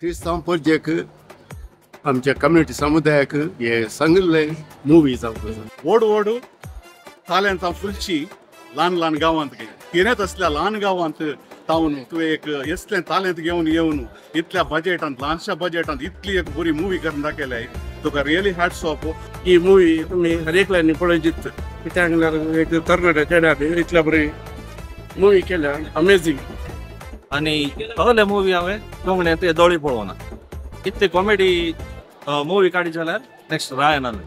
क्रिस्तांव परजेक आमच्या कम्युनिटी समुदायाक हे सांगिल्ले मुवी जावपाक व्हड व्हड ताल्यांतां फुलची ल्हान ल्हान गांवांत कितेंच असल्या ल्हान गांवांत तावन तूं एक असलें तालेंत घेवन येवन इतल्या बजेटांत ल्हानशा बजेटांत इतली एक बरी मुवी करून दाखयल्या तुका रियली हॅट्स ऑफ. ही मुवी तुम्ही हर एकल्यांनी पळयची कित्याक एक तरणाट्या चेड्याक इतल्या बरी मुवी केल्या अमेझिंग. आणि सगळे मुवी हांवें कोंकणींत ते दोळी पळोवना इतली कॉमेडी मुवी काडी जाल्यार नेक्स्ट रायनान.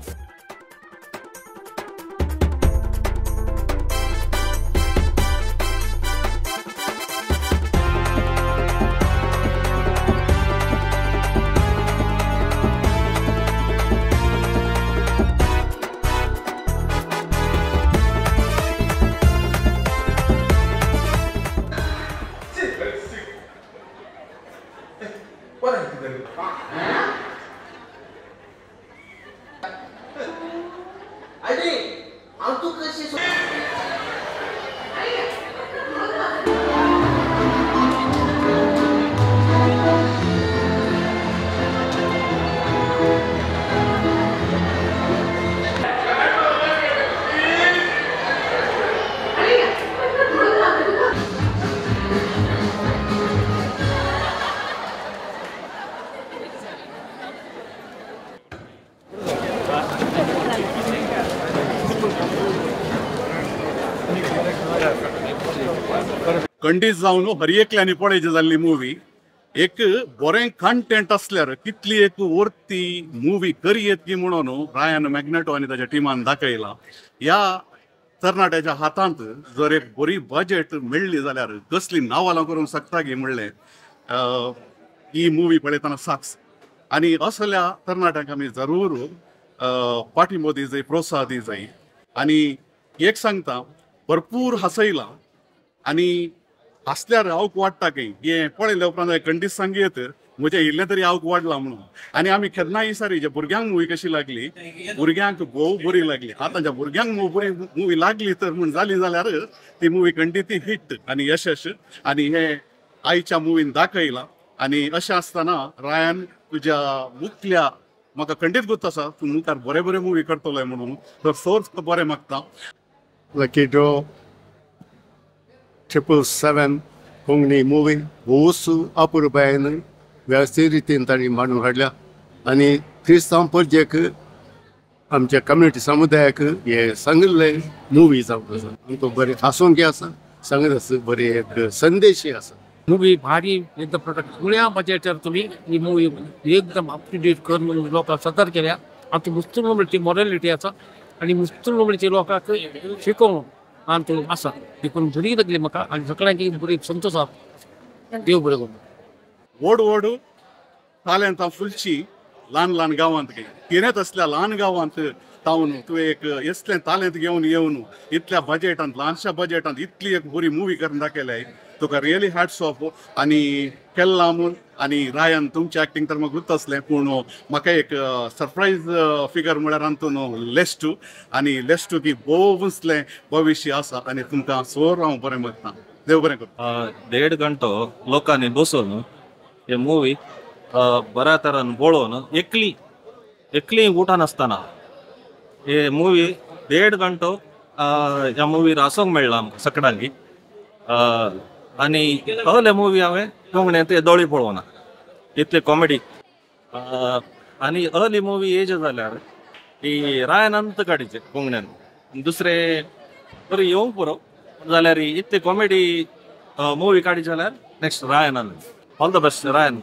खंडीत जावन हर एकल्यांनी पळयची जाल्ली मुवी एक बरें कंटेंट असल्यार कितली एक वर्ती मुवी करी येतकी म्हणून रायन मॅग्नेटो आनी ताच्या टिमान दाखयला. ह्या तरणाट्याच्या हातांत जर एक बरी बजेट मेळ्ळी जाल्यार कसली नांवां करूंक शकता गी म्हणलें ही मुवी पळयतना साक्स. आनी असल्या तरणाट्यांक आमी जरूर पाठिंबो दी जाय, प्रोत्साह दी जाय. आनी एक सांगता भरपूर हसयलां आनी हसल्यार हांवक वाडटा की हे पळयल्या उपरांत खंडीत सांगयत म्हजें इल्लें तरी हांवक वाडलां म्हणून. आनी आमी केन्नाय विचारी जे भुरग्यांक मुवी कशी लागली, भुरग्यांक भोव बरी लागली. आतां ज्या भुरग्यांक बरी मुवी लागली तर म्हण जाली जाल्यार ती मुवी खंडीत हिट आनी यशस्वी. आनी हे आयच्या मुवीन दाखयलां. आनी अशें आसतना रायन तुज्या मुखल्या म्हाका खंडीत गुर्त आसा तूं मुखार बरे बरे मुवी करतलो म्हणून तर सोर्स बरें मागता. लकी ड्रॉ 777 कोंकणी मुवी भोवूच अपुरबायेन वेवस्थीत रितीन तांणी मांडून हाडल्या. आनी क्रिस्तांव परजेक आमच्या कम्युनिटी समुदायाक हे सांगिल्ले मुवी जावपाक आमकां बरें हांसूंक आसा, सांगत आसा बरी एक संदेशय आसा. मूवी भारी एकदम प्रोडक्ट सगळ्या बजेटार तुम्ही ही मूवी एकदम अप टू डेट करून लोकांक सतर केल्या. आतां मुस्लिम कम्युनिटी मॉरॅलिटी आसा आनी मुस्लिम कम्युनिटी लोकांक शिकोवंक आनी आसा देखून बरी लागली म्हाका आनी सगळ्यांक बरी संतोश आसा. देव बरें करूं. व्हड व्हड ताल्यांतां फुलची ल्हान ल्हान गांवांत कितेंच असल्या ल्हान गांवांत तावन तूं एक असलें तालेंत घेवन येवन इतल्या बजेटांत ल्हानशा बजेटांत इतली एक बरी मुवी करून दाखयल्या तुका रियली हॅट्स ऑफ. आनी केल्लां आनी रायन तुमचें एक्टींग तर म्हाका गुर्त आसलें पूण म्हाका एक सरप्रायज फिगर म्हळ्यार हातून लेस्टू आनी लेस्टू की भोव उसलें भविश्य आसा आनी तुमकां सोर हांव बरें मागतां. देव बरें करूं. 1.5 घंटो लोकांनी बसून हे मुवी बऱ्या तरान पळोवन एकली उठान आसतना हे मुवी 1.5 घंटो ह्या मुवीर आसूंक मेळ्ळा आमकां सगळ्यांनी. आनी सगळे मुवी हांवें कोंकणींत ते दोळी पळोवना इतली कॉमेडी. आनी अर्ली मुवी हेजे जाल्यार ही रायनांत काडीचे कोंकण्यान दुसरे बरी येवंक पुरो जाल्यार इतली कॉमेडी मुवी काडी जाल्यार नेक्स्ट रायनान. ऑल द बेस्ट रायन.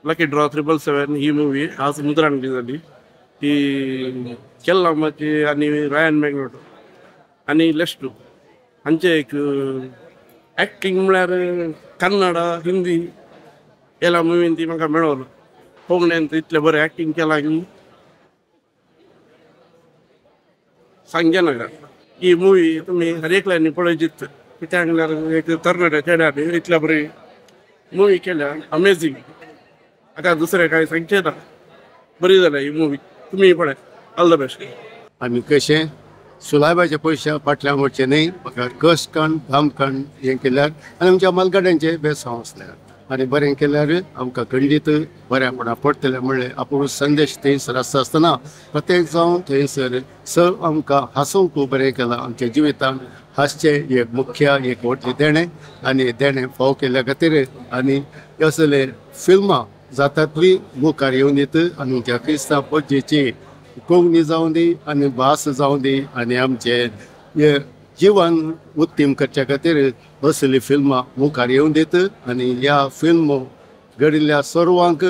लकी ड्रॉ 777 ही मूवी आज मुद्रांगडी जाली. ही केल्ला माची आनी रायन मॅग्नेटो आनी लेस्टू हांचे एक एक्टिंग म्हळ्यार कन्नड हिंदी केला मुवीन ती म्हाका मेळोन कोंकणीन इतले बरें एक्टिंग केला की सांगचे नाका. ही मुवी तुम्ही हर एकल्यानी पळयची कित्याक म्हणल्यार एक तरणाट्या चेड्यानी इतल्या बरी मुवी केल्या अमेझींग आता दुसरें कांय सांगचें ना बरी जाल्या ही मुवी तुमी पळय ऑल द बेस्ट आमी कशें सुलायबाचे पयशे फाटल्यान वचचे न्ही म्हाका कश्ट काण काम काण हें केल्यार आनी आमच्या मालगाड्यांचे बेसांव आसल्यार आनी बरें केल्यार आमकां खंडीत बऱ्यापणा पडटलें म्हणलें आपूण संदेश थंयसर आसता आसतना प्रत्येक जावन थंयसर आमकां हांसूंक खूब बरें केलां आमच्या जिवितांत हास्यें एक मुख्य एक व्हडलें देणें आनी देणें फाव केल्या खातीर आनी असले फिल्मां जाता तितली मुखार येवन दीत आनी त्या क्रिस्तांव पद्दतीची कोंकणी जावं दी आनी भास जावं दी आनी आमचें जिवन उत्तीम करच्या खातीर असली फिल्मां मुखार येवन दीत आनी ह्या फिल्म घडिल्ल्या सर्वांक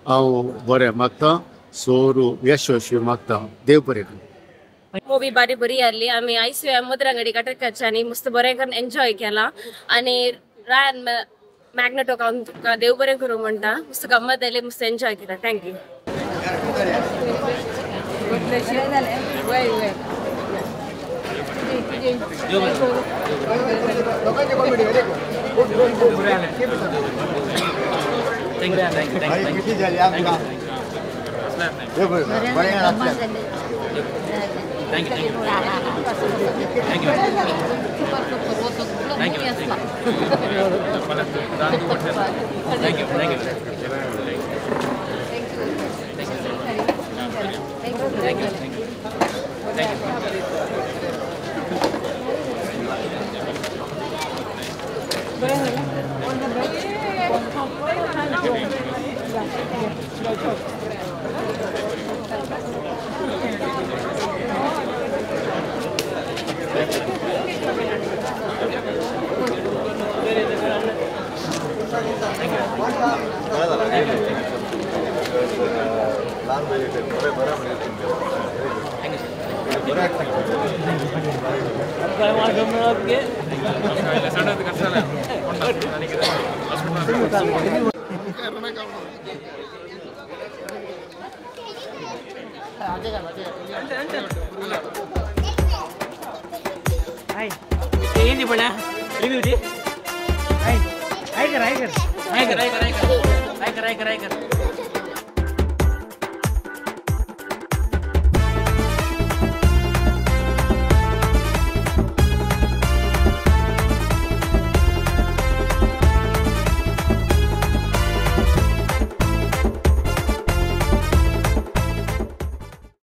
हांव बरें मागतां सोरू यशस्वी मागतां देव बरें करूं मूवी बरी आली आम्ही ICYM मुदरंगडी कटकच्यांनी मस्त बरें करून एन्जॉय केला आणि रायन मॅग्नेटो तुका देव बरें करूं म्हणटा मस्त गंमत जाली मस्त एन्जॉय केला थँक्यू ఏంది బడా రివ్యూ ది ఐ కర్